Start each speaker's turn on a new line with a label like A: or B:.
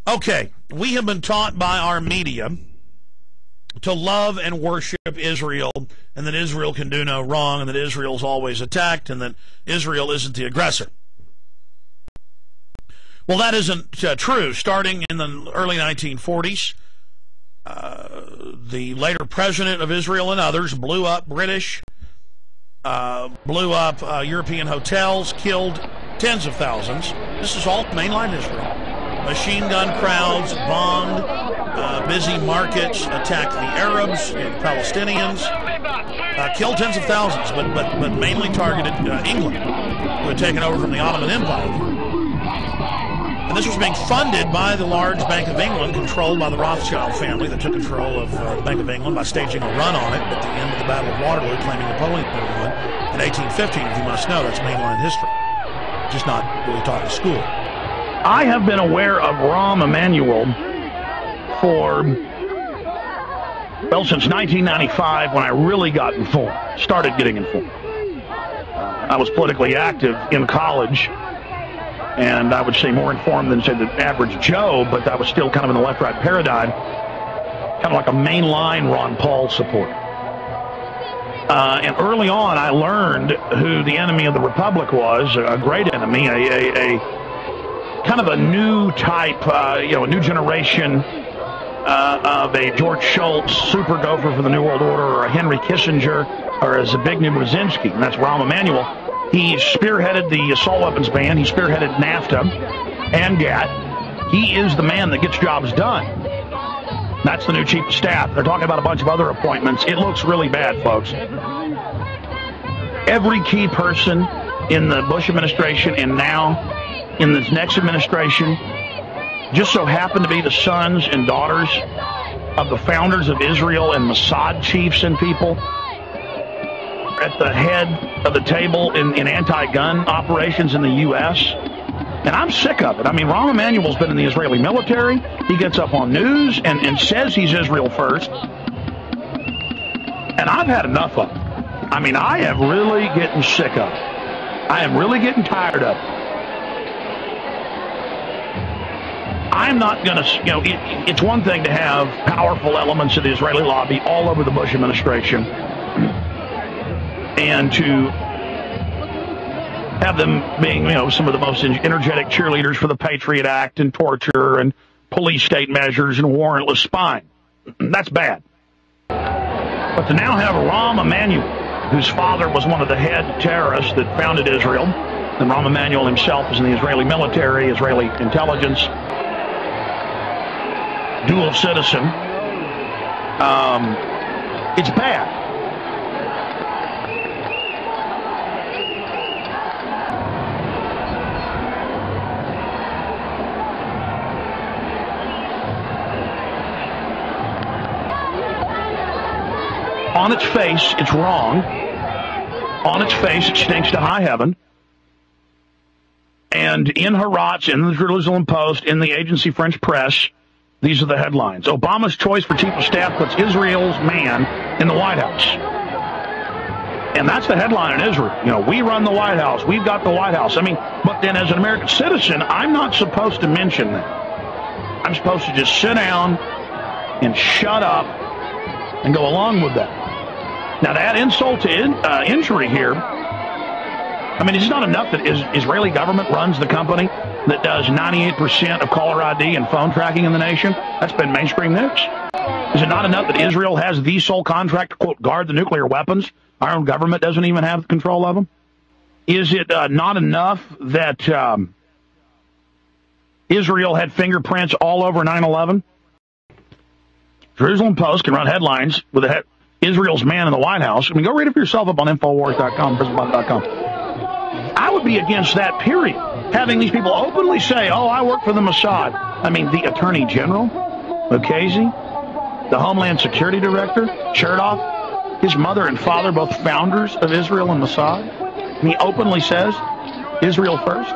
A: Okay, we have been taught by our media to love and worship Israel, and that Israel can do no wrong, and that Israel's always attacked, and that Israel isn't the aggressor. Well, that isn't true. Starting in the early 1940s, the later president of Israel and others blew up British, blew up European hotels, killed tens of thousands. This is all mainline Israel. Machine gun crowds, bombed busy markets, attacked the Arabs and Palestinians, killed tens of thousands, but mainly targeted England, who had taken over from the Ottoman Empire. And this was being funded by the large Bank of England, controlled by the Rothschild family that took control of the Bank of England by staging a run on it at the end of the Battle of Waterloo, claiming Napoleon had won in 1815. If you must know, that's mainline history, just not really taught in school.
B: I have been aware of Rahm Emanuel for, well, since 1995, when I really got informed, started getting informed. I was politically active in college, and I would say more informed than, say, the average Joe, but I was still kind of in the left-right paradigm, kind of like a mainline Ron Paul supporter. And early on, I learned who the enemy of the Republic was, a great enemy, a kind of a new type, a new generation of a George Shultz, super gopher for the New World Order, or a Henry Kissinger, or a Zbigniew Brzezinski, and that's Rahm Emanuel. He spearheaded the assault weapons ban. He spearheaded NAFTA and GATT. He is the man that gets jobs done. That's the new chief of staff. They're talking about a bunch of other appointments. It looks really bad, folks. Every key person in the Bush administration and now in this next administration just so happen to be the sons and daughters of the founders of Israel and Mossad chiefs and people at the head of the table in anti-gun operations in the U.S. And I'm sick of it. I mean, Rahm Emanuel's been in the Israeli military. He gets up on news and says he's Israel first. And I've had enough of it. I mean, I am really getting sick of it. I am really getting tired of it. I'm not going to, it's one thing to have powerful elements of the Israeli lobby all over the Bush administration and to have them being, some of the most energetic cheerleaders for the Patriot Act and torture and police state measures and warrantless spying. That's bad. But to now have Rahm Emanuel, whose father was one of the head terrorists that founded Israel, and Rahm Emanuel himself is in the Israeli military, Israeli intelligence, dual citizen, it's bad. On its face, it's wrong. On its face, it stinks to high heaven. And in Haaretz, in the Jerusalem Post, in the agency French press, these are the headlines. Obama's choice for chief of staff puts Israel's man in the White House. And that's the headline in Israel. We run the White House. We've got the White House. I mean, but then as an American citizen, I'm not supposed to mention that. I'm supposed to just sit down and shut up and go along with that. Now, to add insult to injury here, I mean, it's not enough that Israeli government runs the company that does 98% of caller ID and phone tracking in the nation. That's been mainstream news. Is it not enough that Israel has the sole contract to, quote, guard the nuclear weapons? Our own government doesn't even have control of them. Is it not enough that Israel had fingerprints all over 9/11? Jerusalem Post can run headlines with Israel's man in the White House. I mean, go read it for yourself up on Infowars.com, PrisonBot.com. I would be against that, period. Having these people openly say, oh, I work for the Mossad. I mean, the Attorney General, Mukasey, the Homeland Security Director, Chertoff, his mother and father, both founders of Israel and Mossad. And he openly says, Israel first.